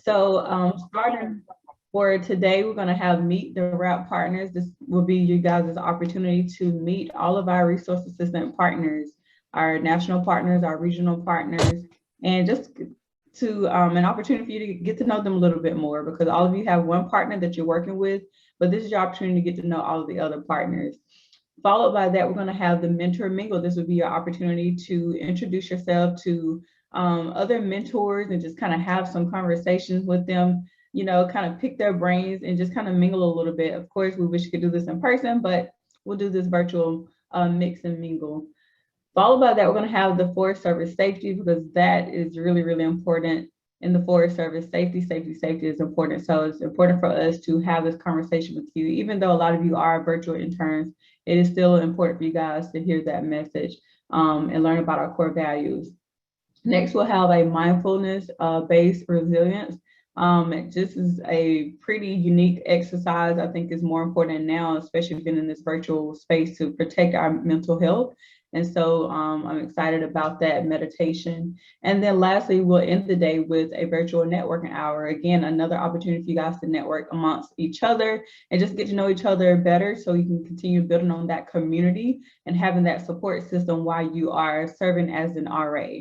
So starting for today, we're going to have Meet the Wrap Partners. This will be you guys' opportunity to meet all of our resource assistant partners, our national partners, our regional partners, and just to an opportunity for you to get to know them a little bit more, because all of you have one partner that you're working with, but this is your opportunity to get to know all of the other partners. Followed by that, we're going to have the mentor mingle. This would be your opportunity to introduce yourself to other mentors and just kind of have some conversations with them, you know, kind of pick their brains and just kind of mingle a little bit. Of course, we wish you could do this in person, but we'll do this virtual mix and mingle. Followed by that, we're going to have the Forest Service safety, because that is really, really important in the Forest Service. Safety is important. So it's important for us to have this conversation with you. Even though a lot of you are virtual interns, it is still important for you guys to hear that message and learn about our core values. Next, we'll have a mindfulness-based resilience. This is a pretty unique exercise. I think is more important now, especially being in this virtual space, to protect our mental health. And so I'm excited about that meditation. And then lastly, we'll end the day with a virtual networking hour. Again, another opportunity for you guys to network amongst each other and just get to know each other better, so you can continue building on that community and having that support system while you are serving as an RA.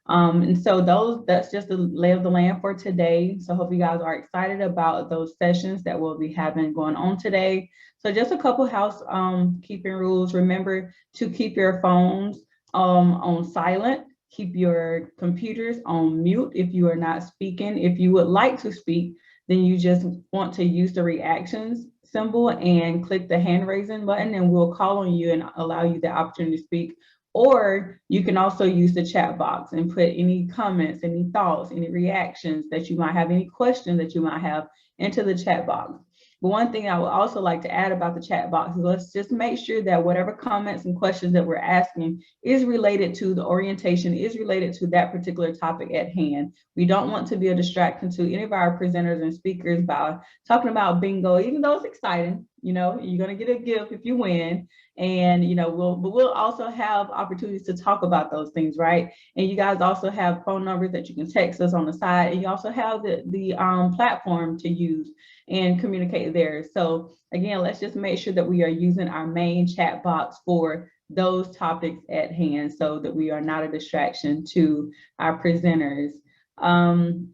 And so that's just the lay of the land for today. So I hope you guys are excited about those sessions that we'll be having going on today. So just a couple housekeeping rules. Remember to keep your phones on silent. Keep your computers on mute if you are not speaking. If you would like to speak, then you just want to use the reactions symbol and click the hand raising button, and we'll call on you and allow you the opportunity to speak. Or you can also use the chat box and put any comments, any thoughts, any reactions that you might have, any questions that you might have into the chat box. But one thing I would also like to add about the chat box is let's just make sure that whatever comments and questions that we're asking is related to the orientation, is related to that particular topic at hand. We don't want to be a distraction to any of our presenters and speakers by talking about bingo, even though it's exciting. You know, you're going to get a gift if you win. And, you know, we'll also have opportunities to talk about those things, right? And you guys also have phone numbers that you can text us on the side. And you also have the platform to use and communicate there. So again, let's just make sure that we are using our main chat box for those topics at hand, so that we are not a distraction to our presenters. Let's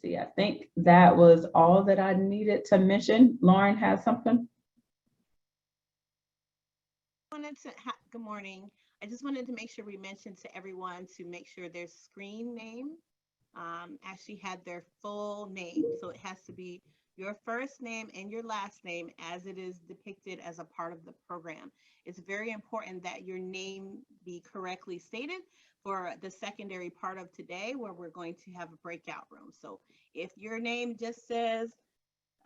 see, I think that was all that I needed to mention. Lauren has something? Good morning. I just wanted to make sure we mentioned to everyone to make sure their screen name actually had their full name. So it has to be your first name and your last name as it is depicted as a part of the program. It's very important that your name be correctly stated for the secondary part of today, where we're going to have a breakout room. So if your name just says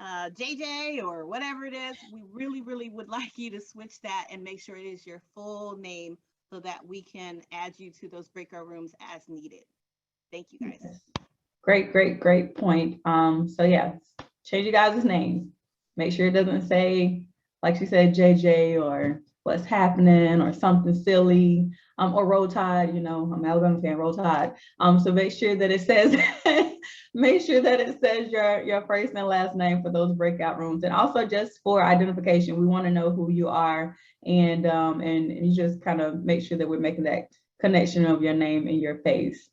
JJ or whatever it is, we really, really would like you to switch that and make sure it is your full name, so that we can add you to those breakout rooms as needed. Thank you, guys. Great point. So yeah, change you guys' names. Make sure it doesn't say, like she said, JJ or what's happening or something silly, or Roll Tide. You know, I'm Alabama fan, Roll Tide. So make sure that it says make sure that it says your first and last name for those breakout rooms. And also just for identification, we want to know who you are, and you just kind of make sure that we're making that connection of your name and your face.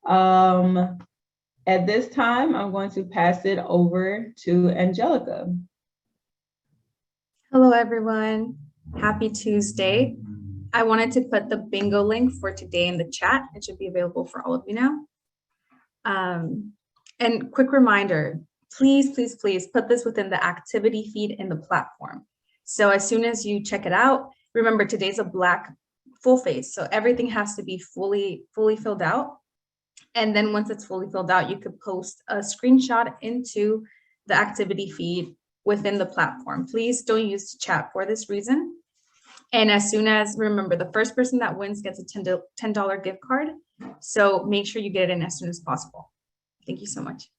At this time, I'm going to pass it over to Angelica. Hello, everyone. Happy Tuesday. I wanted to put the bingo link for today in the chat. It should be available for all of you now. And quick reminder, please put this within the activity feed in the platform. So as soon as you check it out, remember today's a Black full face. So everything has to be fully filled out. And then once it's fully filled out, you could post a screenshot into the activity feed within the platform. Please don't use chat for this reason. And as soon as, remember, the first person that wins gets a $10 gift card. So make sure you get it in as soon as possible. Thank you so much.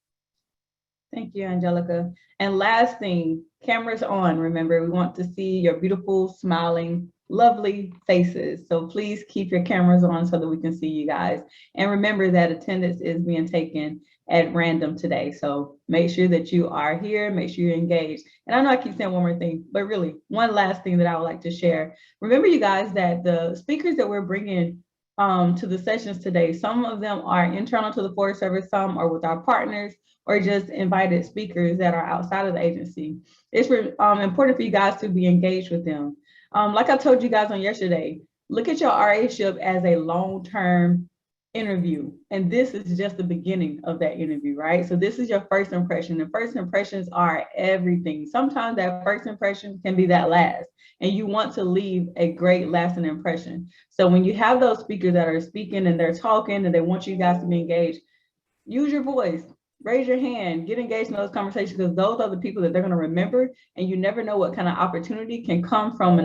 Thank you, Angelica. And last thing, cameras on. Remember, we want to see your beautiful, smiling, lovely faces. So please keep your cameras on so that we can see you guys. And remember that attendance is being taken at random today. So make sure that you are here, make sure you're engaged. And I know I keep saying one more thing, but really one last thing that I would like to share. Remember, you guys, that the speakers that we're bringing to the sessions today, some of them are internal to the Forest Service, some are with our partners, or just invited speakers that are outside of the agency. It's important for you guys to be engaged with them. Like I told you guys on yesterday, look at your RA-ship as a long-term interview. And this is just the beginning of that interview, right? So this is your first impression. The first impressions are everything. Sometimes that first impression can be that last, and you want to leave a great lasting impression. So when you have those speakers that are speaking and they're talking and they want you guys to be engaged, use your voice, raise your hand, get engaged in those conversations, because those are the people that they're going to remember. And you never know what kind of opportunity can come from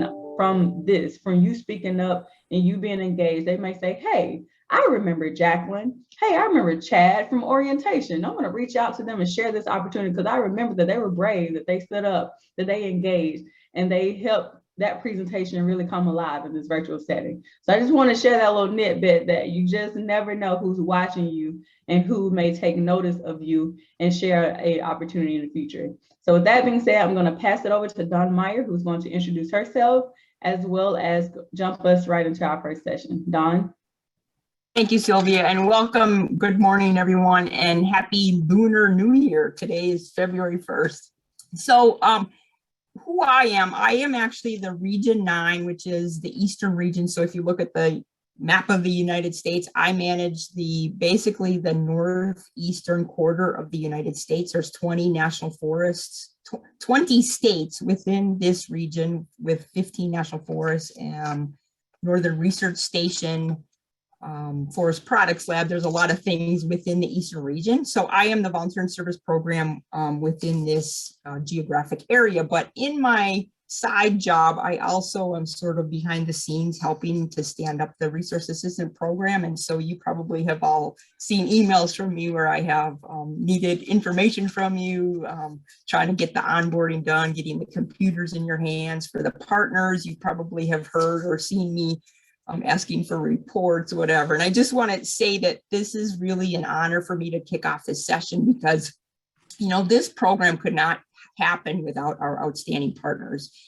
you speaking up and you being engaged. They may say, hey, I remember Jacqueline. Hey, I remember Chad from orientation. I'm going to reach out to them and share this opportunity because I remember that they were brave, that they stood up, that they engaged, and they helped that presentation really come alive in this virtual setting. So I just want to share that little tidbit that you just never know who's watching you and who may take notice of you and share an opportunity in the future. So with that being said, I'm going to pass it over to Dawn Meyer, who's going to introduce herself as well as jump us right into our first session. Dawn. Thank you, Sylvia, and welcome. Good morning, everyone, and happy Lunar New Year. Today is February 1st. So who I am actually the Region 9, which is the Eastern region. So if you look at the map of the United States, I manage basically the northeastern quarter of the United States. There's 20 national forests, 20 states within this region with 15 national forests, and Northern Research Station, Forest Products Lab. There's a lot of things within the Eastern region. So I am the volunteer and service program within this geographic area. But in my side job, I also am sort of behind the scenes helping to stand up the resource assistant program. And so you probably have all seen emails from me where I have needed information from you, trying to get the onboarding done, getting the computers in your hands. For the partners, you probably have heard or seen me asking for reports, whatever. And I just want to say that this is really an honor for me to kick off this session because, you know, this program could not happen without our outstanding partners.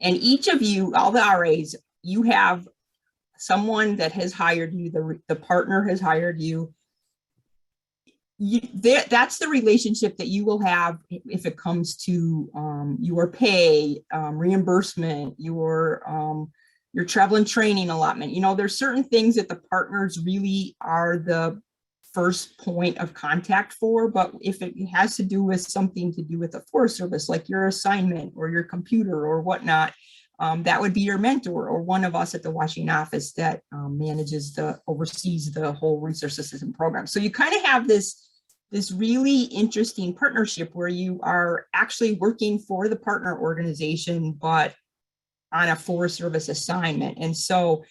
And each of you, all the RAs, you have someone that has hired you, the partner has hired you. That's the relationship that you will have if it comes to your pay, reimbursement, your travel and training allotment. You know, there's certain things that the partners really are the first point of contact for, but if it has to do with something to do with the Forest Service, like your assignment or your computer or whatnot, that would be your mentor or one of us at the Washington office that oversees the whole resource assistant program. So you kind of have this really interesting partnership where you are actually working for the partner organization, but on a Forest Service assignment. And so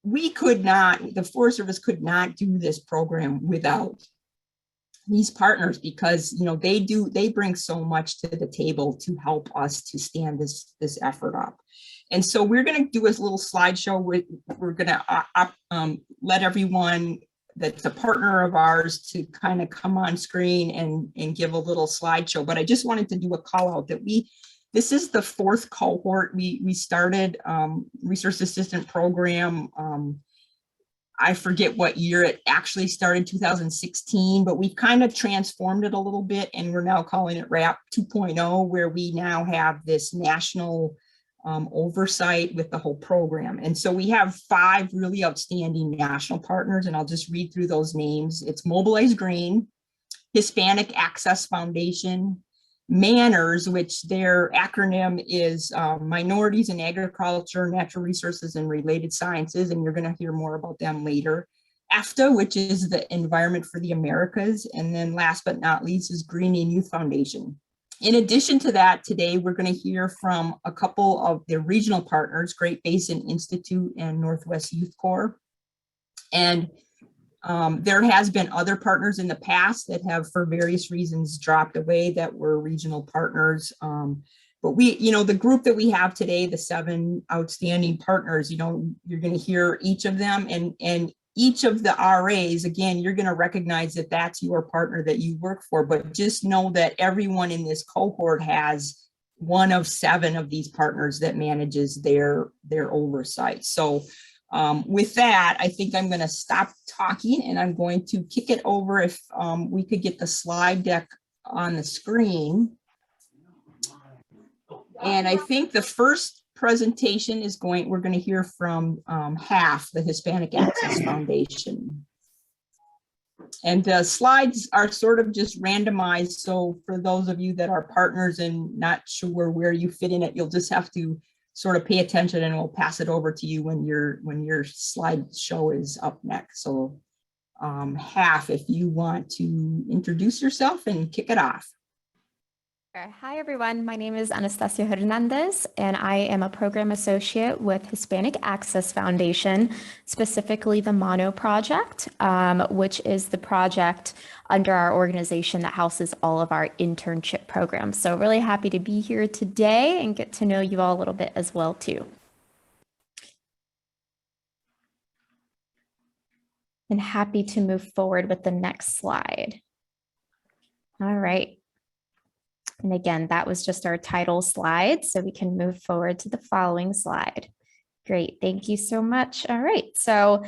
the Forest Service could not do this program without these partners because, you know, they bring so much to the table to help us to stand this effort up. And so we're going to do a little slideshow. We're going to let everyone that's a partner of ours to kind of come on screen and give a little slideshow. But I just wanted to do a call out that this is the fourth cohort. We started resource assistant program. I forget what year it actually started, 2016, but we've kind of transformed it a little bit and we're now calling it RAP 2.0, where we now have this national oversight with the whole program. And so we have 5 really outstanding national partners, and I'll just read through those names. It's Mobilize Green, Hispanic Access Foundation, Manners, which their acronym is Minorities in Agriculture, Natural Resources, and Related Sciences, and you're going to hear more about them later. AFTA, which is the Environment for the Americas, and then last but not least is Green and Youth Foundation. In addition to that, today we're going to hear from a couple of their regional partners, Great Basin Institute and Northwest Youth Corps. And there has been other partners in the past that have, for various reasons, dropped away that were regional partners. But the group that we have today, the 7 outstanding partners, you're going to hear each of them, and each of the RAs, again, you're going to recognize that that's your partner that you work for, but just know that everyone in this cohort has one of 7 of these partners that manages their oversight. So with that, I think I'm going to stop talking and I'm going to kick it over if we could get the slide deck on the screen. And I think the first presentation is we're going to hear from HAF, the Hispanic Access Foundation. And the slides are sort of just randomized. So for those of you that are partners and not sure where you fit in it, you'll just have to sort of pay attention and we'll pass it over to you when your slideshow is up next. So HAF, if you want to introduce yourself and kick it off. Hi, everyone. My name is Anastasia Hernandez, and I am a program associate with Hispanic Access Foundation, specifically the MANO project, which is the project under our organization that houses all of our internship programs. So really happy to be here today and get to know you all a little bit as well, too. And happy to move forward with the next slide. All right. And again, that was just our title slide, so we can move forward to the following slide. Great, thank you so much. All right, so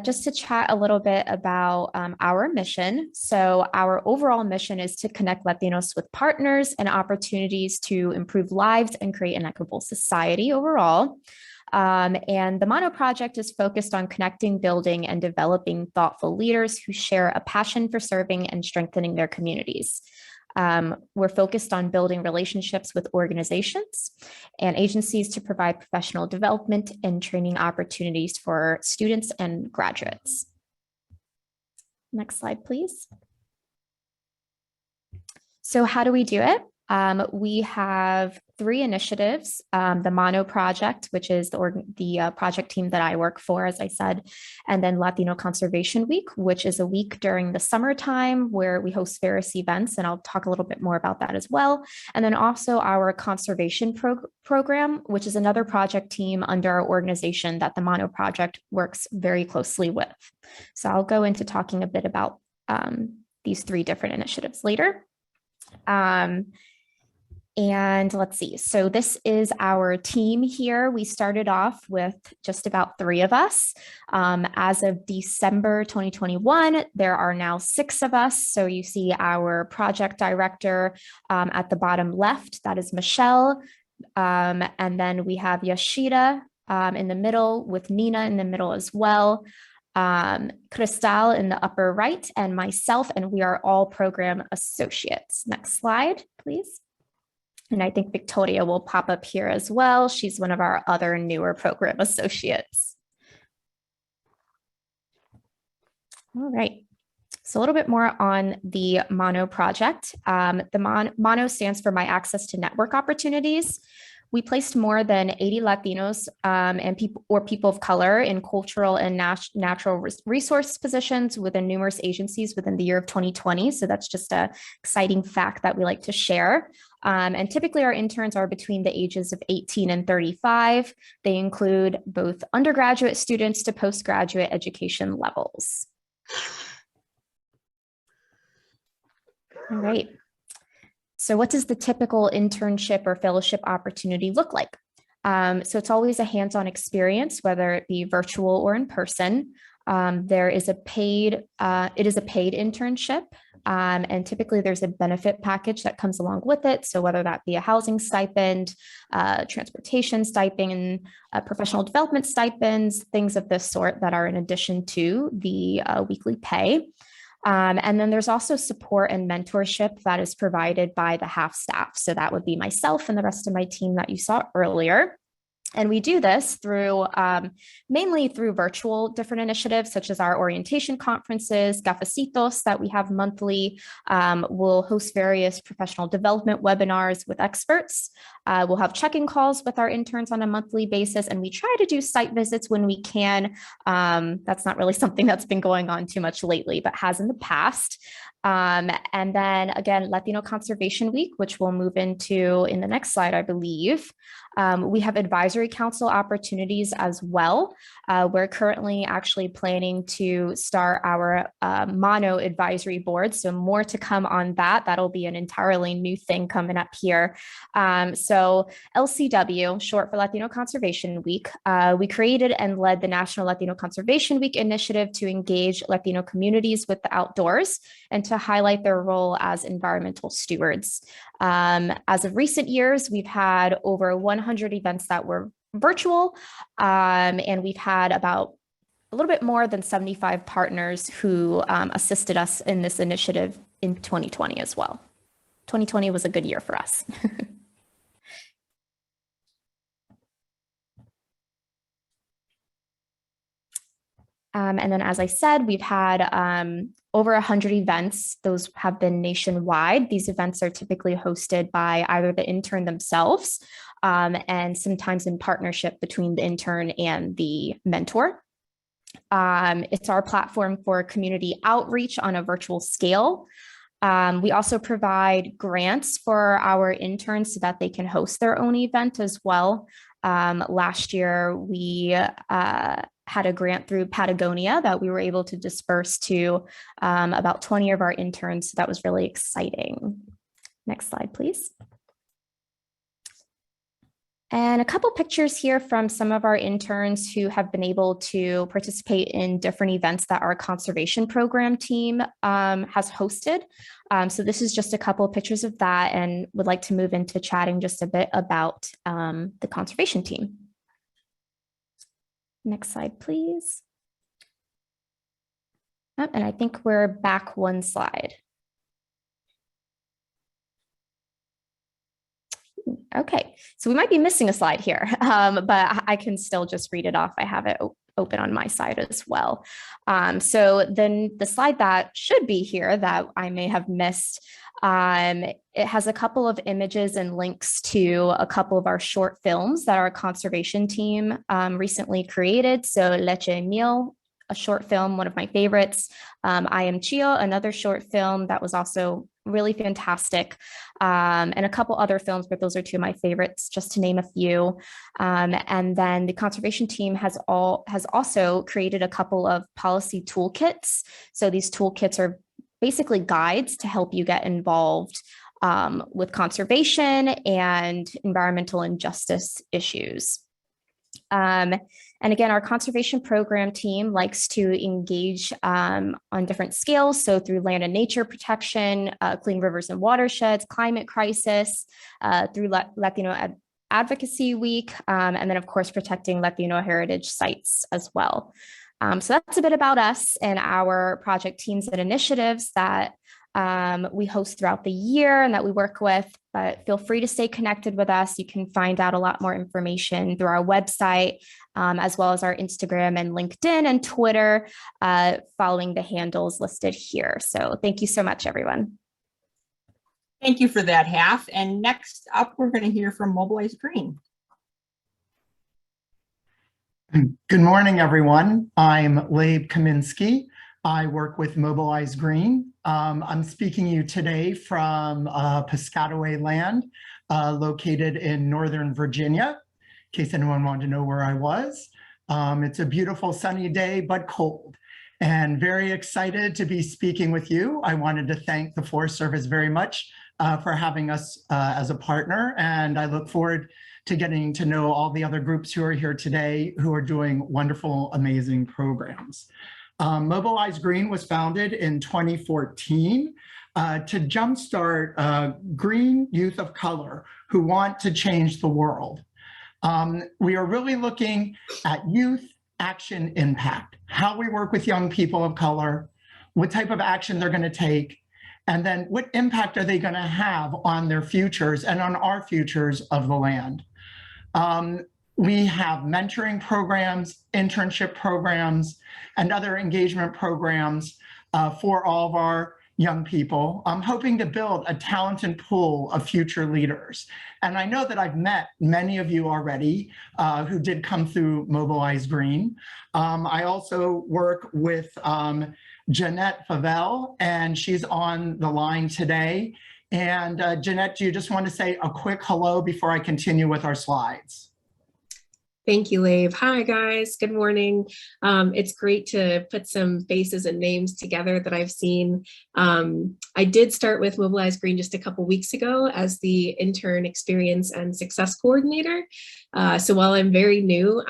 just to chat a little bit about our mission. So our overall mission is to connect Latinos with partners and opportunities to improve lives and create an equitable society overall. And the MANO project is focused on connecting, building, and developing thoughtful leaders who share a passion for serving and strengthening their communities. We're focused on building relationships with organizations and agencies to provide professional development and training opportunities for students and graduates. Next slide, please. So how do we do it? We have 3 initiatives, the MANO project, which is the project team that I work for, as I said, and then Latino Conservation Week, which is a week during the summertime where we host various events, and I'll talk a little bit more about that as well. And then also our conservation program, which is another project team under our organization that the MANO project works very closely with. So I'll go into talking a bit about these 3 different initiatives later. And let's see, so this is our team here. We started off with just about 3 of us. As of December 2021, there are now 6 of us. So you see our project director at the bottom left, that is Michelle. And then we have Yashida in the middle with Nina in the middle as well. Cristal in the upper right and myself, and we are all program associates. Next slide, please. And I think Victoria will pop up here as well. She's one of our other newer program associates. All right. So a little bit more on the MANO project. The MANO stands for My Access to Network Opportunities. We placed more than 80 Latinos and people of color in cultural and natural resource positions within numerous agencies within the year of 2020. So that's just an exciting fact that we like to share. And typically our interns are between the ages of 18 and 35. They include both undergraduate students to postgraduate education levels. All right. So what does the typical internship or fellowship opportunity look like? So it's always a hands-on experience, whether it be virtual or in person. It is a paid internship. And typically there's a benefit package that comes along with it. So whether that be a housing stipend, transportation stipend, professional development stipends, things of this sort that are in addition to the weekly pay. And then there's also support and mentorship that is provided by the HAF staff. So that would be myself and the rest of my team that you saw earlier. And we do this through mainly through virtual different initiatives, such as our orientation conferences, Cafecitos that we have monthly. We'll host various professional development webinars with experts. We'll have check-in calls with our interns on a monthly basis, and we try to do site visits when we can. That's not really something that's been going on too much lately, but has in the past. And then again, Latino Conservation Week, which we'll move into in the next slide, I believe. We have advisory council opportunities as well. We're currently actually planning to start our mono advisory board. So more to come on that. That'll be an entirely new thing coming up here. So LCW, short for Latino Conservation Week, we created and led the National Latino Conservation Week initiative to engage Latino communities with the outdoors and to highlight their role as environmental stewards. As of recent years, we've had over 100 events that were virtual, and we've had about a little bit more than 75 partners who assisted us in this initiative in 2020 as well. 2020 was a good year for us. And then, as I said, we've had over 100 events. Those have been nationwide. These events are typically hosted by either the intern themselves and sometimes in partnership between the intern and the mentor. It's our platform for community outreach on a virtual scale. We also provide grants for our interns so that they can host their own event as well. Last year, we had a grant through Patagonia that we were able to disperse to about 20 of our interns. So that was really exciting. Next slide, please. And a couple pictures here from some of our interns who have been able to participate in different events that our conservation program team has hosted. So this is just a couple of pictures of that, and would like to move into chatting just a bit about the conservation team. Next slide, please. Oh, and I think we're back one slide. Okay, so we might be missing a slide here, but I can still just read it off. I have it open on my side as well. So then the slide that should be here that I may have missed, it has a couple of images and links to a couple of our short films that our conservation team recently created. So Leche Miel, a short film, one of my favorites. I Am Chio, another short film that was also really fantastic, and a couple other films, but those are two of my favorites, just to name a few. And then the conservation team has also created a couple of policy toolkits. So these toolkits are basically guides to help you get involved with conservation and environmental injustice issues. And again, our conservation program team likes to engage on different scales. So through land and nature protection, clean rivers and watersheds, climate crisis, through Latino Advocacy Week, and then of course, protecting Latino heritage sites as well. So that's a bit about us and our project teams and initiatives that we host throughout the year and that we work with, but feel free to stay connected with us. You can find out a lot more information through our website, as well as our Instagram and LinkedIn and Twitter, following the handles listed here. So thank you so much, everyone. Thank you for that, Haf. And next up, we're going to hear from Mobilize Green. Good morning, everyone. I'm Labe Kaminsky. I work with Mobilize Green. I'm speaking to you today from Piscataway land, located in Northern Virginia, in case anyone wanted to know where I was. It's a beautiful sunny day, but cold, and very excited to be speaking with you. I wanted to thank the Forest Service very much for having us as a partner, and I look forward to getting to know all the other groups who are here today who are doing wonderful, amazing programs. Mobilize Green was founded in 2014 to jumpstart green youth of color who want to change the world. We are really looking at youth action impact, how we work with young people of color, what type of action they're going to take, and then what impact are they going to have on their futures and on our futures of the land. We have mentoring programs, internship programs, and other engagement programs for all of our young people. I'm hoping to build a talented pool of future leaders. And I know that I've met many of you already who did come through Mobilize Green. I also work with Jeanette Favel, and she's on the line today. And Jeanette, do you just want to say a quick hello before I continue with our slides? Thank you, Lave. Hi, guys. Good morning. It's great to put some faces and names together that I've seen. I did start with Mobilize Green just a couple weeks ago as the intern experience and success coordinator. So while I'm very new,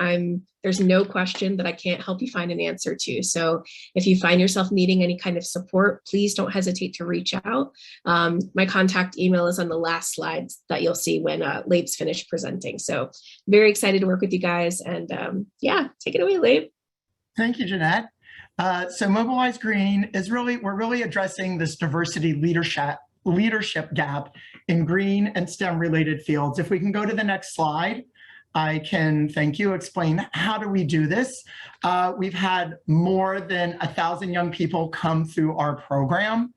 there's no question that I can't help you find an answer to. So if you find yourself needing any kind of support, please don't hesitate to reach out. My contact email is on the last slides that you'll see when Lave's finished presenting. So very excited to work with you guys, and yeah, take it away, Lave. Thank you, Jeanette. So Mobilize Green is we're really addressing this diversity leadership gap in green and STEM related fields. If we can go to the next slide, I can, thank you, explain how do we do this. We've had more than 1,000 young people come through our program,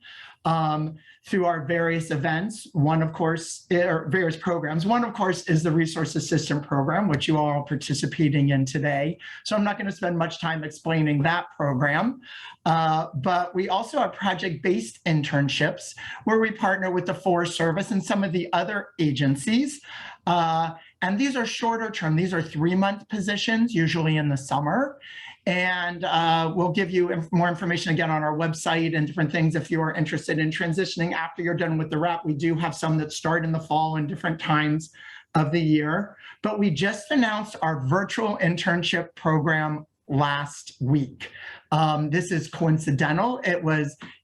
through our various events. One, of course, or various programs. One, of course, is the Resource Assistant Program, which you all are participating in today. So I'm not going to spend much time explaining that program. But we also have project-based internships where we partner with the Forest Service and some of the other agencies. And these are shorter term. These are 3-month positions, usually in the summer. And we'll give you more information again on our website and different things if you are interested in transitioning after you're done with the RAP. We do have some that start in the fall and different times of the year. But we just announced our virtual internship program last week. This is coincidental.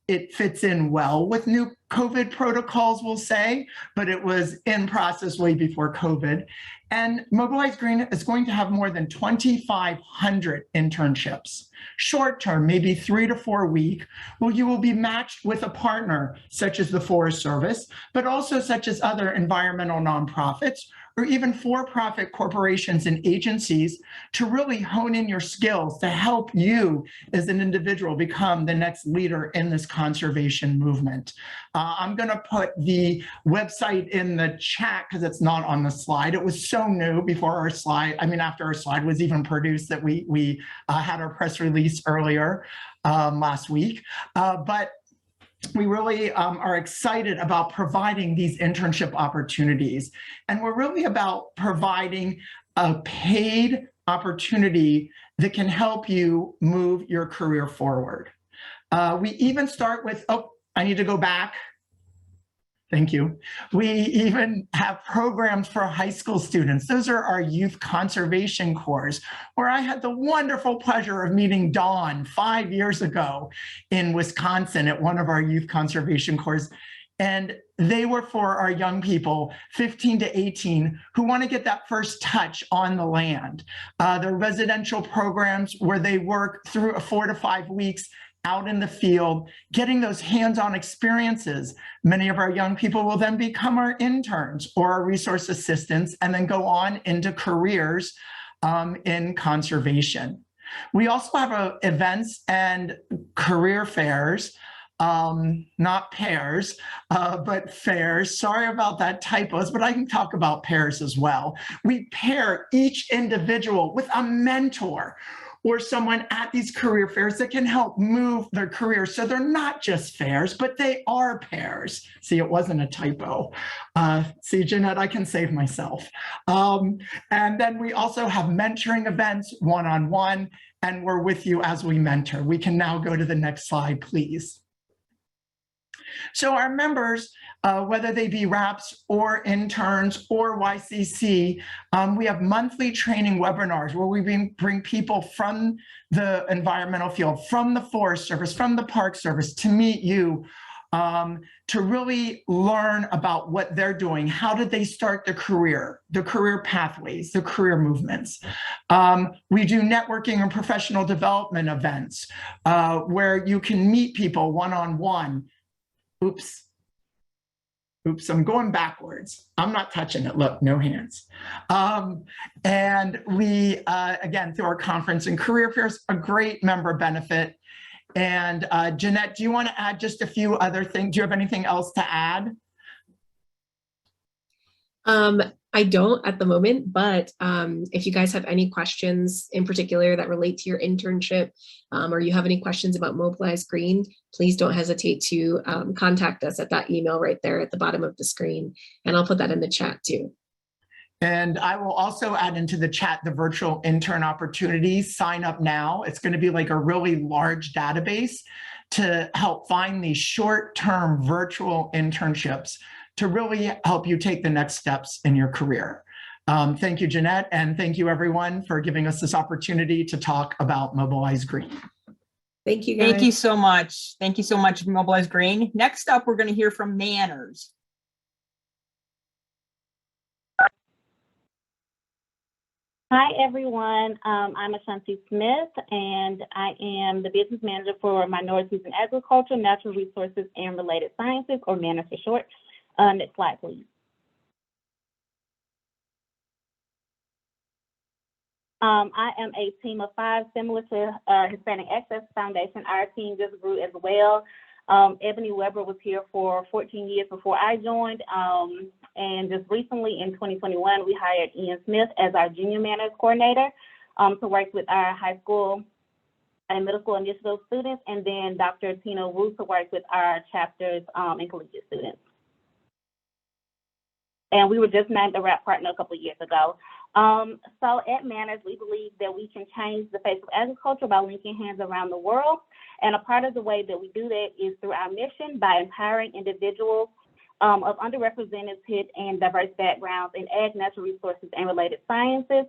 It fits in well with new COVID protocols, we'll say, but it was in process way before COVID. And Mobilize Green is going to have more than 2,500 internships, short-term, maybe 3 to 4 week, where you will be matched with a partner such as the Forest Service, but also such as other environmental nonprofits, or even for-profit corporations and agencies to really hone in your skills to help you as an individual become the next leader in this conservation movement. I'm gonna put the website in the chat because it's not on the slide. It was so new before our slide, after our slide was even produced, that we had our press release earlier last week. But we really are excited about providing these internship opportunities. And we're really about providing a paid opportunity that can help you move your career forward. We even start with, I need to go back. Thank you. We even have programs for high school students. Those are our youth conservation corps, where I had the wonderful pleasure of meeting Dawn 5 years ago in Wisconsin at one of our youth conservation corps. And they were for our young people, 15 to 18, who want to get that first touch on the land. They're residential programs where they work through 4 to 5 weeks out in the field, getting those hands-on experiences. Many of our young people will then become our interns or our resource assistants and then go on into careers in conservation. We also have events and career fairs, not pairs, but fairs. Sorry about that typos, but I can talk about pairs as well. We pair each individual with a mentor or someone at these career fairs that can help move their career. So they're not just fairs, but they are pairs. See, it wasn't a typo. See, Jeanette, I can save myself. And then we also have mentoring events, one-on-one, and we're with you as we mentor. We can now go to the next slide, please. So our members, whether they be RAPs or interns or YCC, we have monthly training webinars where we bring people from the environmental field, from the Forest Service, from the Park Service to meet you, to really learn about what they're doing. How did they start their career, the career pathways, the career movements. We do networking and professional development events where you can meet people one-on-one. Oops, I'm going backwards. I'm not touching it. Look, no hands. And we, again, through our conference and career fairs, a great member benefit. And Jeanette, do you want to add just a few other things? Do you have anything else to add? I don't at the moment, but if you guys have any questions in particular that relate to your internship, or you have any questions about Mobilize Green, please don't hesitate to contact us at that email right there at the bottom of the screen. And I'll put that in the chat too. And I will also add into the chat the virtual intern opportunities. Sign up now. It's going to be like a really large database to help find these short-term virtual internships to really help you take the next steps in your career. Thank you, Jeanette, and thank you everyone for giving us this opportunity to talk about Mobilize Green. Thank you, guys. Thank you so much. Thank you so much, Mobilize Green. Next up, we're going to hear from Manners. Hi, everyone. I'm Ashanti Smith, and I am the business manager for Minorities in Agriculture, Natural Resources, and Related Sciences, or MANNERS for short. Next slide, please. I am a team of 5, similar to Hispanic Access Foundation. Our team just grew as well. Ebony Weber was here for 14 years before I joined. And just recently in 2021, we hired Ian Smith as our junior manners coordinator to work with our high school and middle school initiative students, and then Dr. Tina Wu to work with our chapters and collegiate students. And we were just named a RAP partner a couple of years ago. So at Manners, we believe that we can change the face of agriculture by linking hands around the world. And a part of the way that we do that is through our mission by empowering individuals of underrepresented and diverse backgrounds in ag, natural resources, and related sciences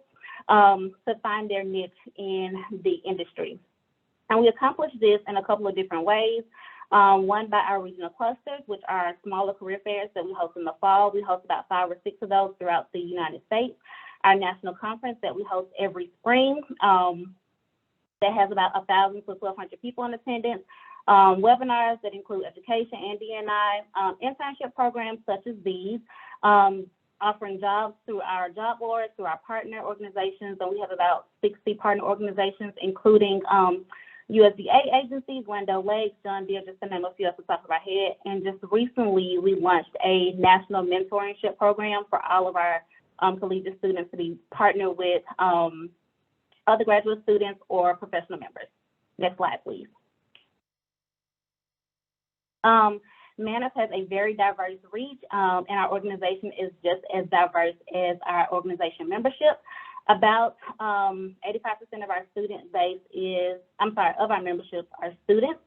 to find their niche in the industry. And we accomplish this in a couple of different ways. One, by our regional clusters, which are smaller career fairs that we host in the fall. We host about 5 or 6 of those throughout the United States. Our national conference that we host every spring that has about 1,000 to 1,200 people in attendance. Webinars that include education and D&I, internship programs such as these, offering jobs through our job boards, through our partner organizations, and we have about 60 partner organizations, including USDA agencies, Land O'Lakes, John Deere, just to name a few off the top of our head. And just recently, we launched a national mentorship program for all of our collegiate students to be partnered with other graduate students or professional members. Next slide, please. Manners has a very diverse reach, and our organization is just as diverse as our organization membership. About 85% of our student base of our membership are students.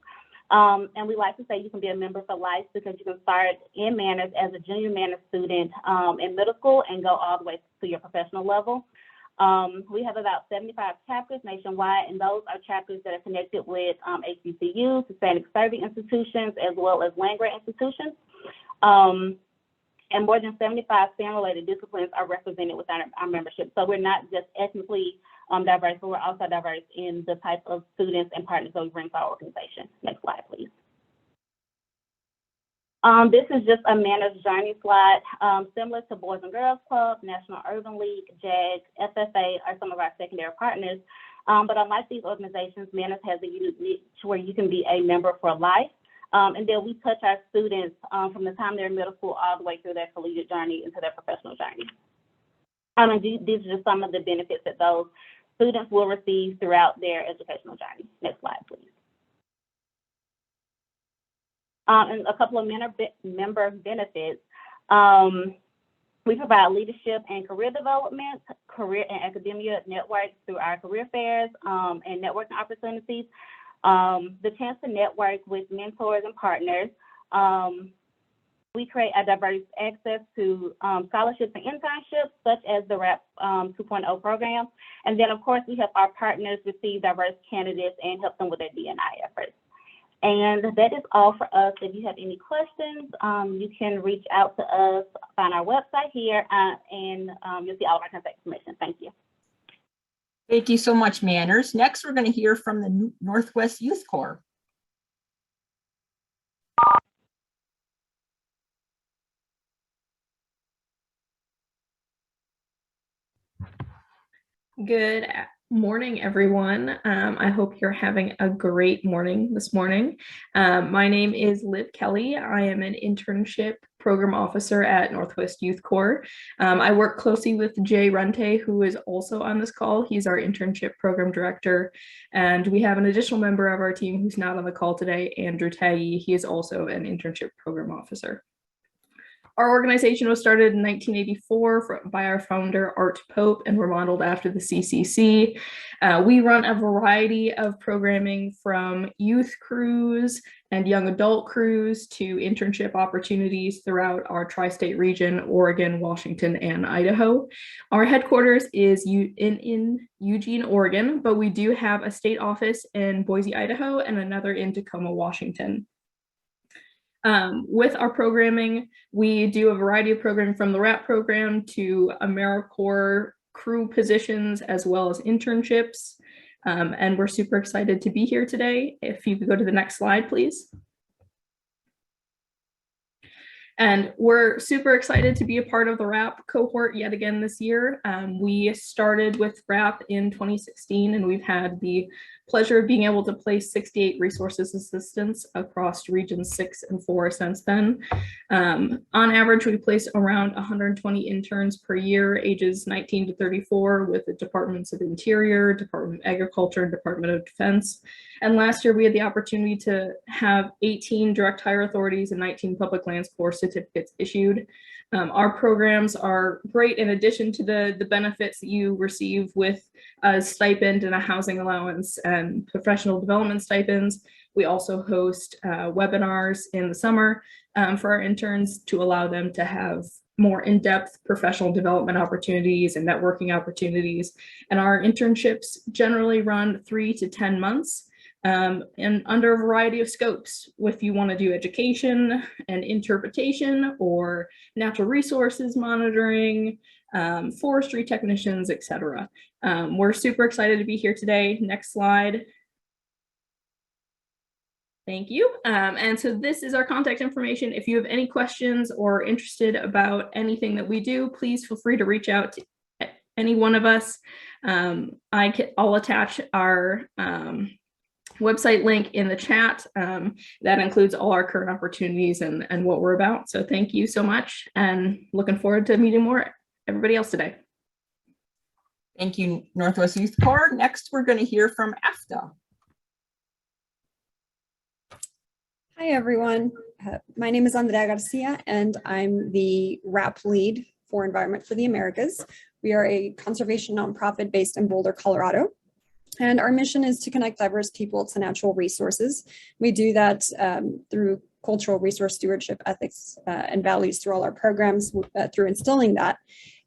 And we like to say you can be a member for life because you can start in Manners as a junior Manners student in middle school and go all the way to your professional level. We have about 75 chapters nationwide, and those are chapters that are connected with HBCUs, Hispanic serving institutions, as well as land-grant institutions. And more than 75 STEM-related disciplines are represented within our membership. So we're not just ethnically diverse, but we're also diverse in the type of students and partners that we bring to our organization. Next slide, please. This is just a Manners journey slide, similar to Boys and Girls Club, National Urban League, JAG, FFA are some of our secondary partners. But unlike these organizations, Manners has a unique niche where you can be a member for life. And then we touch our students from the time they're in middle school all the way through their collegiate journey into their professional journey. And these are just some of the benefits that those students will receive throughout their educational journey. Next slide, please. And a couple of member benefits. We provide leadership and career development, career and academia networks through our career fairs and networking opportunities. The chance to network with mentors and partners. We create a diverse access to scholarships and internships, such as the RAP 2.0 program. And then, of course, we help our partners receive diverse candidates and help them with their D&I efforts. And that is all for us. If you have any questions, you can reach out to us on our website here, and you'll see all of our contact information. Thank you. Thank you so much, Manners. Next, we're going to hear from the Northwest Youth Corps. Good Morning, everyone. I hope you're having a great morning this morning. My name is Liv Kelly. I am an internship program officer at Northwest Youth Corps. I work closely with Jay Runte, who is also on this call. He's our internship program director. And we have an additional member of our team who's not on the call today, Andrew Taggy. He is also an internship program officer. Our organization was started in 1984 by our founder, Art Pope, and we're modeled after the CCC. We run a variety of programming from youth crews and young adult crews to internship opportunities throughout our tri-state region, Oregon, Washington, and Idaho. Our headquarters is in Eugene, Oregon, but we do have a state office in Boise, Idaho, and another in Tacoma, Washington. With our programming, we do a variety of programming from the RAP program to AmeriCorps crew positions, as well as internships. And we're super excited to be here today. If you could go to the next slide, please. And we're super excited to be a part of the RAP cohort yet again this year. We started with RAP in 2016, and we've had the pleasure of being able to place 68 resources assistants across regions 6 and 4 since then. On average, we place around 120 interns per year, ages 19 to 34, with the Departments of Interior, Department of Agriculture, and Department of Defense. And last year, we had the opportunity to have 18 direct hire authorities and 19 public lands corps certificates issued. Our programs are great in addition to the benefits that you receive with a stipend and a housing allowance and professional development stipends. We also host webinars in the summer for our interns to allow them to have more in-depth professional development opportunities and networking opportunities. And our internships generally run 3 to 10 months. And under a variety of scopes, if you want to do education and interpretation or natural resources monitoring, forestry technicians, etc. We're super excited to be here today. Next slide. Thank you. And so this is our contact information. If you have any questions or interested about anything that we do, please feel free to reach out to any one of us. I'll attach our website link in the chat. That includes all our current opportunities and what we're about. So thank you so much, and looking forward to meeting more everybody else today. Thank you, Northwest Youth Corps. Next, we're going to hear from AFTA. Hi, everyone. My name is Andrea Garcia, and I'm the RAP lead for Environment for the Americas. We are a conservation nonprofit based in Boulder, Colorado. And our mission is to connect diverse people to natural resources. We do that through cultural resource stewardship, ethics, and values through all our programs, through instilling that.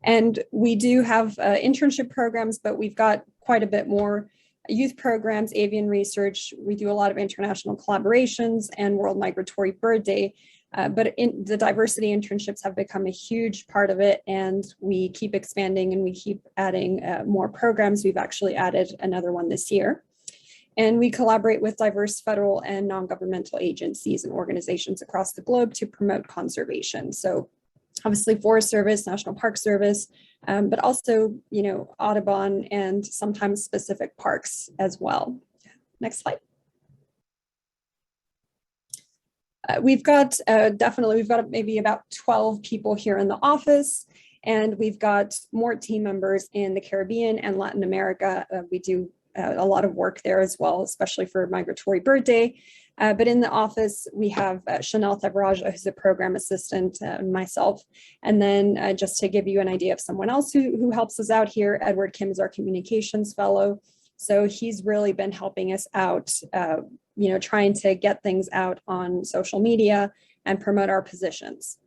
And we do have internship programs, but we've got quite a bit more youth programs, avian research. We do a lot of international collaborations and World Migratory Bird Day. But the diversity internships have become a huge part of it, and we keep expanding and we keep adding more programs. We've actually added another one this year. And we collaborate with diverse federal and non-governmental agencies and organizations across the globe to promote conservation. So obviously Forest Service, National Park Service, but also, you know, Audubon and sometimes specific parks as well. Next slide. We've got maybe about 12 people here in the office, and we've got more team members in the Caribbean and Latin America. We do a lot of work there as well, especially for Migratory Bird Day. But in the office, we have Chanel Thavraja, who's a program assistant, and myself. And then just to give you an idea of someone else who helps us out here, Edward Kim is our communications fellow. So he's really been helping us out, you know, trying to get things out on social media and promote our positions.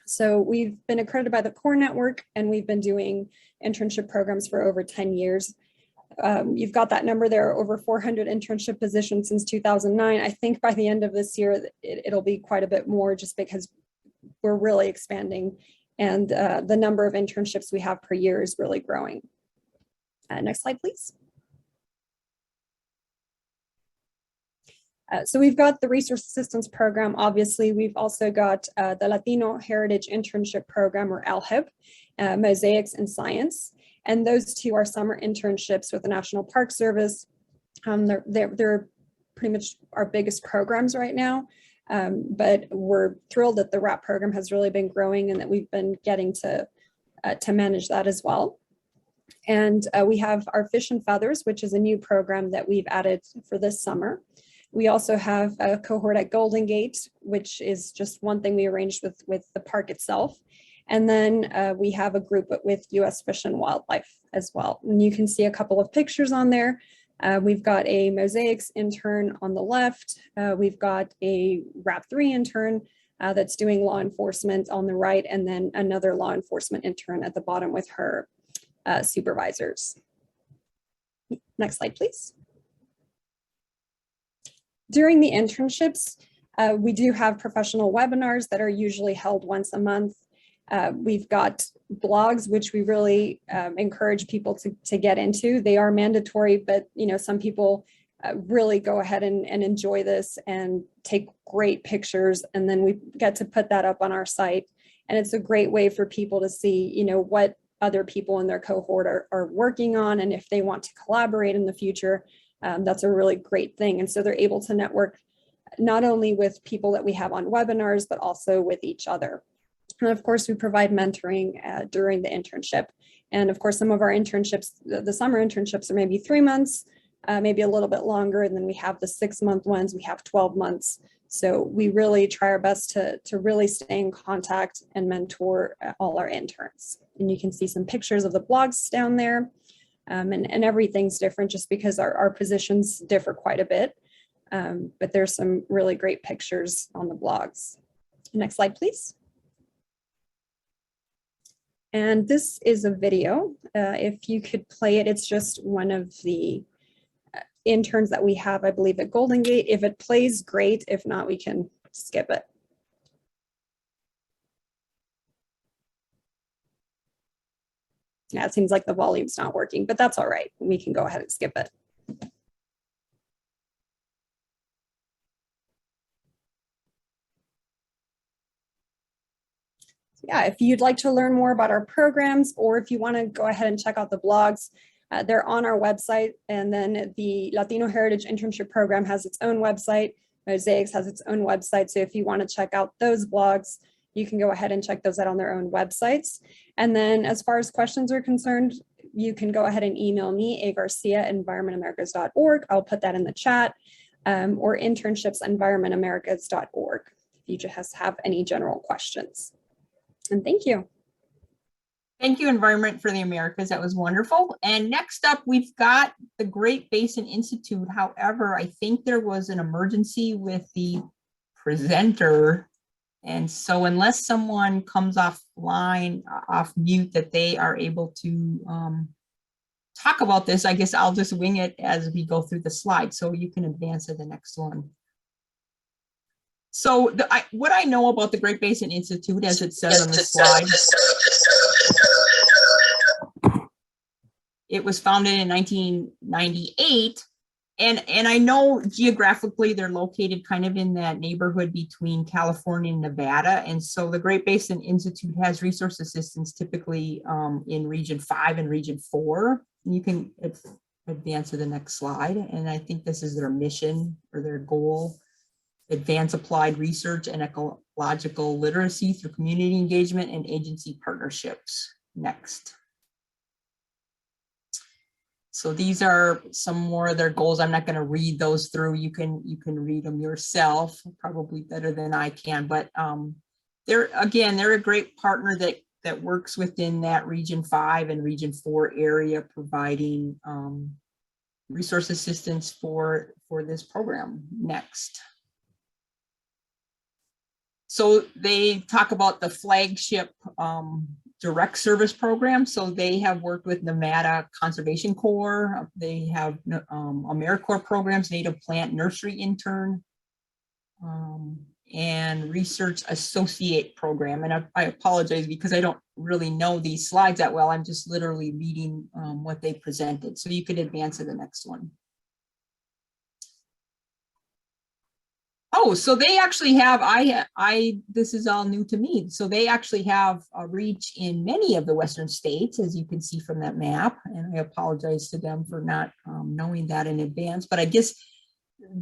So we've been accredited by the Core Network, and we've been doing internship programs for over 10 years. You've got that number there, over 400 internship positions since 2009. I think by the end of this year, it'll be quite a bit more, just because we're really expanding, and the number of internships we have per year is really growing. Next slide, please. So we've got the Resource Assistance Program. Obviously, we've also got the Latino Heritage Internship Program, or ALHIP, Mosaics in Science. And those two are summer internships with the National Park Service. They're pretty much our biggest programs right now. But we're thrilled that the RAP program has really been growing and that we've been getting to manage that as well. And we have our Fish and Feathers, which is a new program that we've added for this summer. We also have a cohort at Golden Gate, which is just one thing we arranged with the park itself. And then we have a group with US Fish and Wildlife as well. And you can see a couple of pictures on there. We've got a Mosaics intern on the left. We've got a RAP3 intern that's doing law enforcement on the right, and then another law enforcement intern at the bottom with her supervisors. Next slide, please. During the internships, we do have professional webinars that are usually held once a month. We've got blogs, which we really encourage people to get into. They are mandatory, but some people really go ahead and enjoy this and take great pictures, and then we get to put that up on our site. And it's a great way for people to see, what other people in their cohort are working on, and if they want to collaborate in the future, that's a really great thing. And so they're able to network not only with people that we have on webinars, but also with each other. And of course, we provide mentoring during the internship. And of course, some of our internships, the summer internships are maybe 3 months, maybe a little bit longer. And then we have the 6-month ones, we have 12 months. So we really try our best to really stay in contact and mentor all our interns. And you can see some pictures of the blogs down there. And everything's different just because our positions differ quite a bit. But there's some really great pictures on the blogs. Next slide, please. And this is a video. If you could play it, it's just one of the interns that we have, I believe, at Golden Gate. If it plays, great. If not, we can skip it. Yeah, it seems like the volume's not working, but that's all right. We can go ahead and skip it. Yeah, if you'd like to learn more about our programs, or if you want to go ahead and check out the blogs, they're on our website. And then the Latino Heritage Internship Program has its own website. Mosaics has its own website. So if you want to check out those blogs, you can go ahead and check those out on their own websites. And then as far as questions are concerned, you can go ahead and email me, agarcia@environmentamericas.org. I'll put that in the chat, or internships@environmentamericas.org if you just have any general questions. And thank you. Thank you, Environment for the Americas. That was wonderful. And next up, we've got the Great Basin Institute. However, I think there was an emergency with the presenter. And so unless someone comes offline, off mute, that they are able to talk about this, I guess I'll just wing it as we go through the slides. So you can advance to the next one. So what I know about the Great Basin Institute, as it says on the slide, it was founded in 1998. And I know geographically they're located kind of in that neighborhood between California and Nevada. And so the Great Basin Institute has resource assistants typically in Region 5 and Region 4. And you can advance to the next slide. And I think this is their mission or their goal: advance applied research and ecological literacy through community engagement and agency partnerships. Next. So these are some more of their goals. I'm not going to read those through. You can read them yourself, probably better than I can. But they're a great partner that works within that Region 5 and Region 4 area, providing resource assistance for this program. Next. So they talk about the flagship direct service program. So they have worked with Nevada Conservation Corps. They have AmeriCorps programs, native plant nursery intern, and research associate program. And I apologize because I don't really know these slides that well. I'm just literally reading what they presented. So you could advance to the next one. Oh, so they actually have, this is all new to me. So they actually have a reach in many of the Western states, as you can see from that map. And I apologize to them for not knowing that in advance, but I guess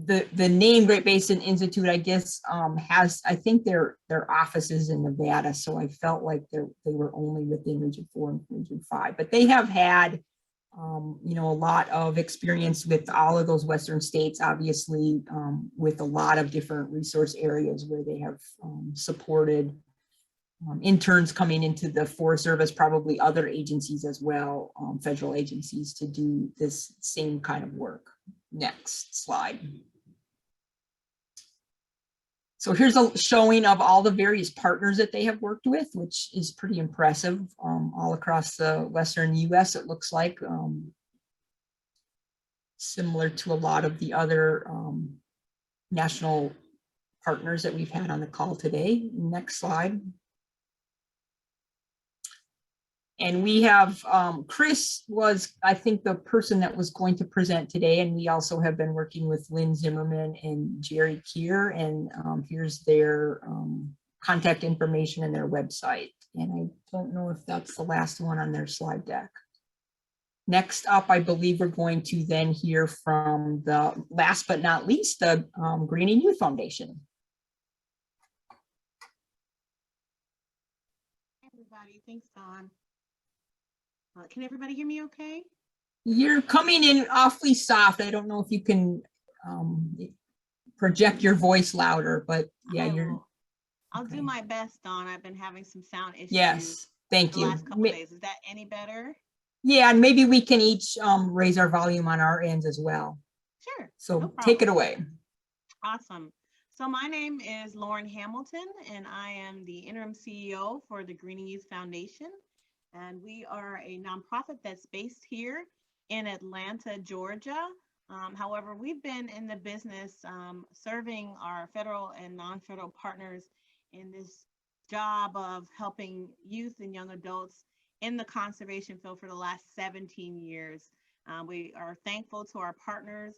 the name Great Basin Institute, I guess, has, I think their offices in Nevada. So I felt like they were only within Region 4 and Region 5, but they have had you know, a lot of experience with all of those Western states, obviously, with a lot of different resource areas where they have supported interns coming into the Forest Service, probably other agencies as well, federal agencies, to do this same kind of work. Next slide. So here's a showing of all the various partners that they have worked with, which is pretty impressive, all across the Western US, it looks like, similar to a lot of the other national partners that we've had on the call today. Next slide. And we have, Chris was, I think, the person that was going to present today. And we also have been working with Lynn Zimmerman and Jerry Keir. And here's their contact information and their website. And I don't know if that's the last one on their slide deck. Next up, I believe we're going to then hear from the last but not least, the Greening Youth Foundation. Hey, everybody, thanks, Dawn. Can everybody hear me okay? You're coming in awfully soft. I don't know if you can project your voice louder, but yeah, I'll okay. do my best, Dawn. I've been having some sound issues. Yes, thank the you. last couple days. Is that any better? Yeah, and maybe we can each raise our volume on our ends as well. Sure. So no take it away. Awesome. So my name is Lauren Hamilton, and I am the interim CEO for the Greening Youth Foundation. And we are a nonprofit that's based here in Atlanta, Georgia. However, we've been in the business serving our federal and non-federal partners in this job of helping youth and young adults in the conservation field for the last 17 years. We are thankful to our partners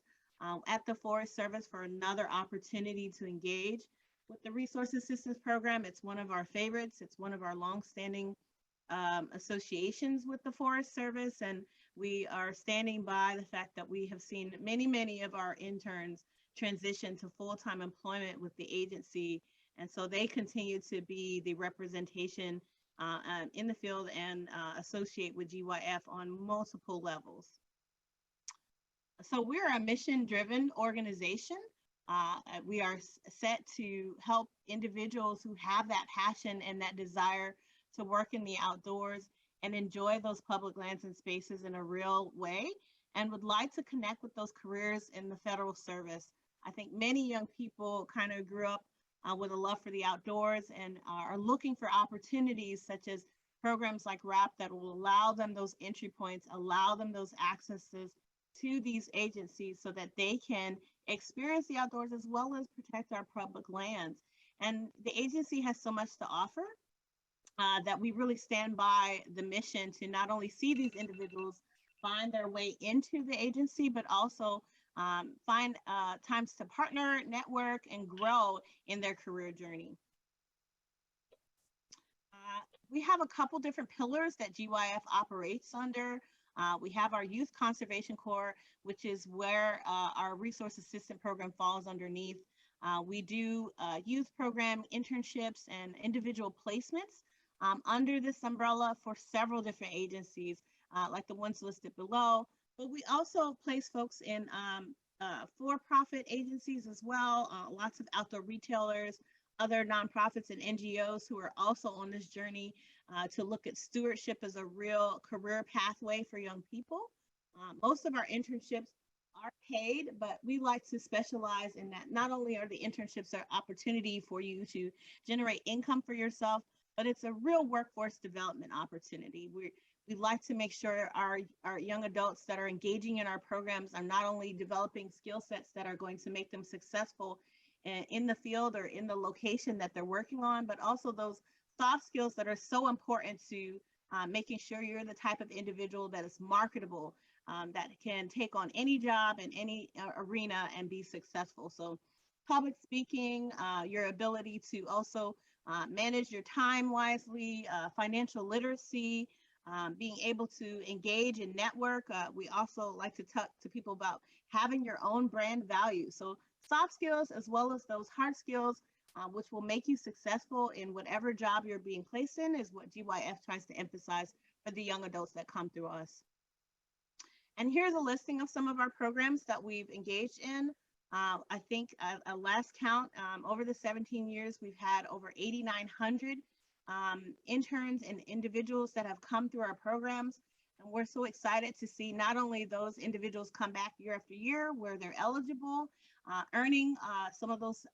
at the Forest Service for another opportunity to engage with the Resource Assistance Program. It's one of our favorites. It's one of our longstanding associations with the Forest Service, and we are standing by the fact that we have seen many of our interns transition to full-time employment with the agency, and so they continue to be the representation in the field and associate with GYF on multiple levels. So we're a mission-driven organization. We are set to help individuals who have that passion and that desire to work in the outdoors and enjoy those public lands and spaces in a real way, and would like to connect with those careers in the federal service. I think many young people kind of grew up with a love for the outdoors and are looking for opportunities such as programs like RAP that will allow them those entry points, allow them those accesses to these agencies so that they can experience the outdoors as well as protect our public lands. And the agency has so much to offer that we really stand by the mission to not only see these individuals find their way into the agency, but also find times to partner, network, and grow in their career journey. We have a couple different pillars that GYF operates under. We have our Youth Conservation Corps, which is where our Resource Assistant Program falls underneath. We do youth program internships and individual placements under this umbrella for several different agencies, like the ones listed below. But we also place folks in for-profit agencies as well, lots of outdoor retailers, other nonprofits and NGOs who are also on this journey to look at stewardship as a real career pathway for young people. Most of our internships are paid, but we like to specialize in that. Not only are the internships an opportunity for you to generate income for yourself, but it's a real workforce development opportunity. We like to make sure our young adults that are engaging in our programs are not only developing skill sets that are going to make them successful in the field or in the location that they're working on, but also those soft skills that are so important to making sure you're the type of individual that is marketable, that can take on any job in any arena and be successful. So public speaking, your ability to also manage your time wisely, financial literacy, being able to engage and network. We also like to talk to people about having your own brand value. So soft skills as well as those hard skills, which will make you successful in whatever job you're being placed in, is what GYF tries to emphasize for the young adults that come through us. And here's a listing of some of our programs that we've engaged in. I think at last count, over the 17 years, we've had over 8,900 interns and individuals that have come through our programs. And we're so excited to see not only those individuals come back year after year where they're eligible, earning some of those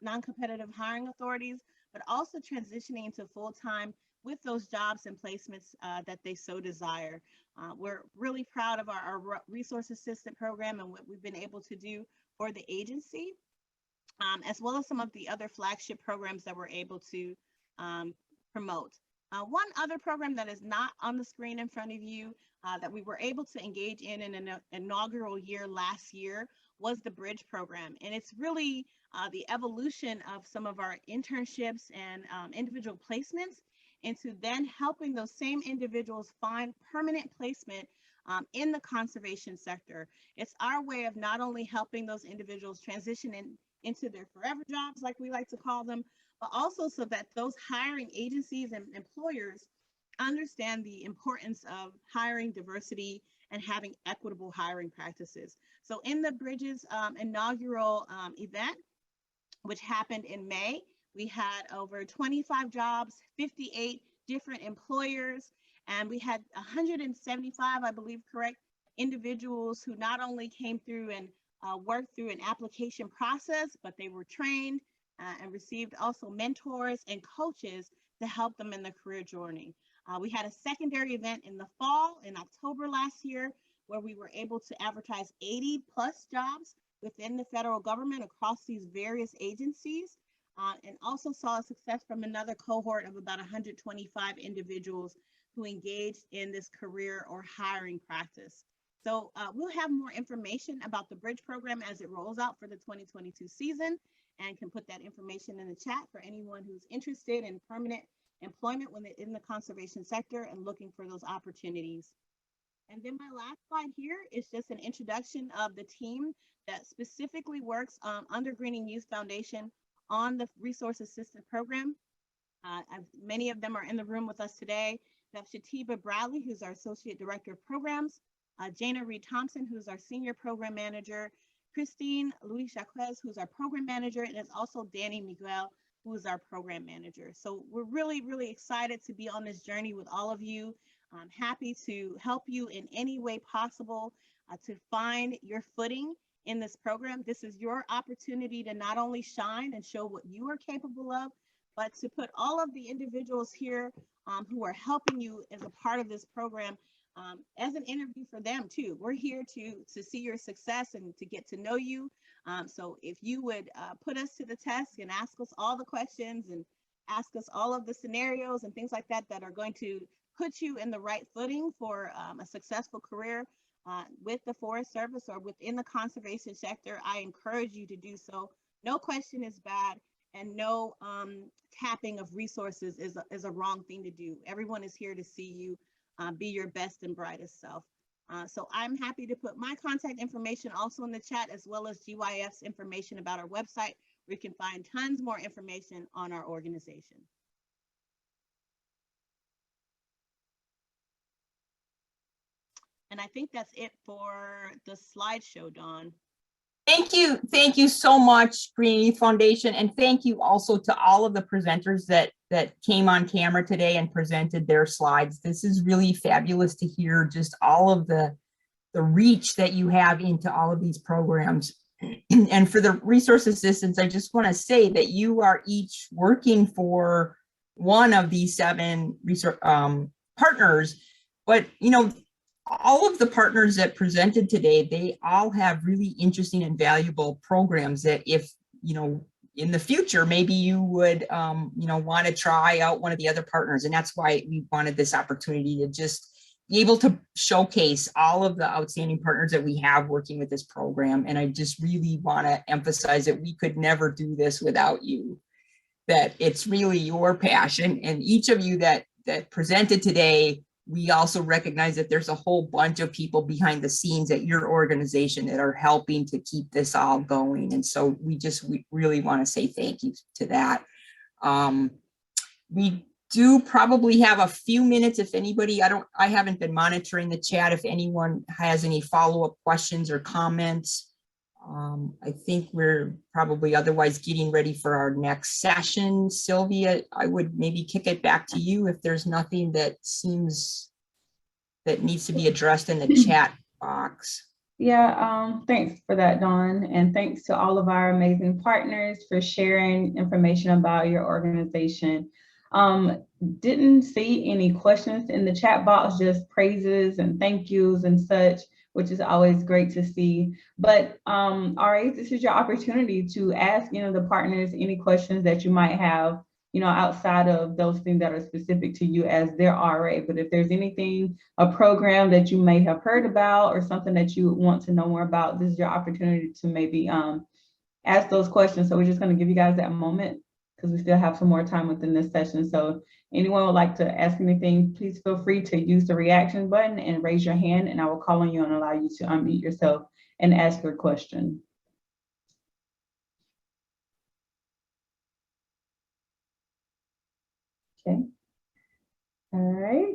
non-competitive hiring authorities, but also transitioning into full-time with those jobs and placements that they so desire. We're really proud of our resource assistant program and what we've been able to do for the agency, as well as some of the other flagship programs that we're able to promote. One other program that is not on the screen in front of you that we were able to engage in an inaugural year last year was the Bridge program. And it's really the evolution of some of our internships and individual placements into then helping those same individuals find permanent placement in the conservation sector. It's our way of not only helping those individuals transition into their forever jobs, like we like to call them, but also so that those hiring agencies and employers understand the importance of hiring diversity and having equitable hiring practices. So in the Bridges inaugural event, which happened in May, we had over 25 jobs, 58 different employers, and we had 175, I believe, correct, individuals who not only came through and worked through an application process, but they were trained and received also mentors and coaches to help them in their career journey. We had a secondary event in the fall in October last year where we were able to advertise 80 plus jobs within the federal government across these various agencies, and also saw a success from another cohort of about 125 individuals who engaged in this career or hiring practice. So we'll have more information about the Bridge program as it rolls out for the 2022 season, and can put that information in the chat for anyone who's interested in permanent employment when they're in the conservation sector and looking for those opportunities. And then my last slide here is just an introduction of the team that specifically works under Greening Youth Foundation on the Resource Assistant Program. Many of them are in the room with us today. We have Shatiba Bradley, who's our Associate Director of Programs, Jana Reed Thompson, who's our Senior Program Manager, Christine Louis Jacquez, who's our Program Manager, and it's also Danny Miguel, who is our Program Manager. So we're really, really excited to be on this journey with all of you. I'm happy to help you in any way possible to find your footing in this program. This is your opportunity to not only shine and show what you are capable of, but to put all of the individuals here who are helping you as a part of this program as an interview for them too. We're here to see your success and to get to know you. So if you would put us to the test and ask us all the questions and ask us all of the scenarios and things like that that are going to put you in the right footing for a successful career with the Forest Service or within the conservation sector, I encourage you to do so. No question is bad, and no tapping of resources is a wrong thing to do. Everyone is here to see you be your best and brightest self. So I'm happy to put my contact information also in the chat, as well as GYF's information about our website, where you can find tons more information on our organization. And I think that's it for the slideshow, Dawn. Thank you so much, Greening Youth Foundation, and thank you also to all of the presenters that came on camera today and presented their slides. This is really fabulous to hear just all of the reach that you have into all of these programs. And for the resource assistants, I just want to say that you are each working for one of these 7 resource partners, but you know, all of the partners that presented today, they all have really interesting and valuable programs that if, you know, in the future, maybe you would, you know, want to try out one of the other partners. And that's why we wanted this opportunity to just be able to showcase all of the outstanding partners that we have working with this program. And I just really want to emphasize that we could never do this without you, that it's really your passion. And each of you that presented today, we also recognize that there's a whole bunch of people behind the scenes at your organization that are helping to keep this all going. And so we really want to say thank you to that. We do probably have a few minutes if anybody, I haven't been monitoring the chat. If anyone has any follow-up questions or comments, I think we're probably otherwise getting ready for our next session. Sylvia, I would maybe kick it back to you if there's nothing that needs to be addressed in the chat box. Yeah, thanks for that, Dawn. And thanks to all of our amazing partners for sharing information about your organization. Didn't see any questions in the chat box, just praises and thank yous and such, which is always great to see. But RA, this is your opportunity to ask, the partners any questions that you might have, outside of those things that are specific to you as their RA. But if there's anything, a program that you may have heard about or something that you want to know more about, this is your opportunity to maybe ask those questions. So we're just going to give you guys that moment because we still have some more time within this session. So anyone would like to ask anything, please feel free to use the reaction button and raise your hand, and I will call on you and allow you to unmute yourself and ask your question. Okay. All right.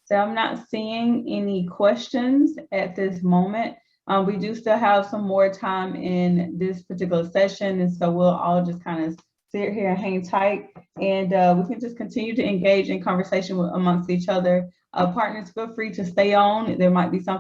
So I'm not seeing any questions at this moment. We do still have some more time in this particular session, and so we'll all just kind of sit here and hang tight, and we can just continue to engage in conversation amongst each other. Partners, feel free to stay on. There might be something